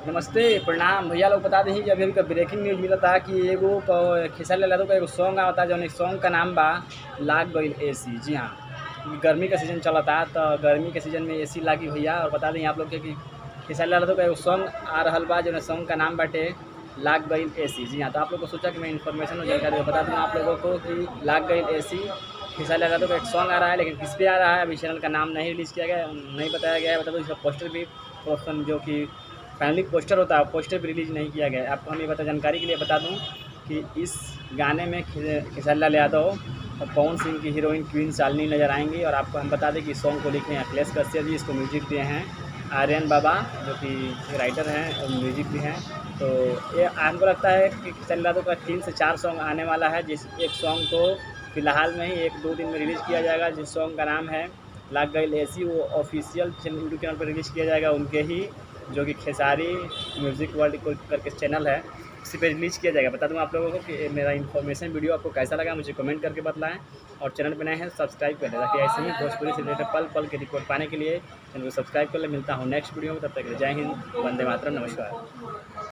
नमस्ते, प्रणाम भैया लोग। बता दें कि अभी का ब्रेकिंग न्यूज़ मिला था कि एगो खेसारी लाल यादव का एगो सॉन्ग आवता जौन सॉन्ग का नाम बा लाग गईल एसी। जी हाँ, गर्मी का सीज़न चलता तो गर्मी के सीज़न में एसी लागी भैया। और बता दें आप लोग के कि खेसारी लाल यादव का एगो सॉन्ग आ रहल बा जौन सॉन्ग का नाम बाटे लाग गईल एसी। जी हाँ, तो आप लोग को सोचा कि मैं इन्फॉर्मेशन और जानकारी बता दूँ आप लोगों को कि लाग गईल एसी खेसारी लाल यादव का एक सॉन्ग आ रहा है, लेकिन किस पे आ रहा है अभी चैनल का नाम नहीं रिलीज़ किया गया, नहीं बताया गया है। बता दूँ इसका पोस्टर भी प्रोडक्शन जो कि फाइनली पोस्टर होता है, पोस्टर भी रिलीज़ नहीं किया गया है। आपको हम ये जानकारी के लिए बता दूं कि इस गाने में खेसारी लाल यादव और पवन सिंह की हीरोइन क्वीन शालिनी नज़र आएंगी। और आपको हम बता दें कि सॉन्ग को लिखे हैं अखिलेश कश्यप जी, इसको म्यूजिक दिए हैं आर्यन बाबा जो कि राइटर हैं और म्यूजिक भी हैं। तो ये हमको लगता है कि खेसारी लाल यादव का 3 से 4 सॉन्ग आने वाला है, जिस एक सॉन्ग को फ़िलहाल में ही 1-2 दिन में रिलीज़ किया जाएगा, जिस सॉन्ग का नाम है लाग गईल एसी। वो ऑफिशियल यूट्यूब चैनल पर रिलीज़ किया जाएगा, उनके ही जो कि खेसारी म्यूज़िक वर्ल्ड को करके चैनल है, उसी पे रिलीज़ किया जाएगा। बता दूँ आप लोगों को कि मेरा इन्फॉर्मेशन वीडियो आपको कैसा लगा मुझे कमेंट करके बताएं, और चैनल पे नए हैं सब्सक्राइब कर लें ताकि ऐसे ही भोजपुरी से रिलेटेड पल पल के रिपोर्ट पाने के लिए चैनल को सब्सक्राइब कर लें। मिलता हूँ नेक्स्ट वीडियो में, तब तक के लिए जय हिंद, वंदे मातरम, नमस्कार।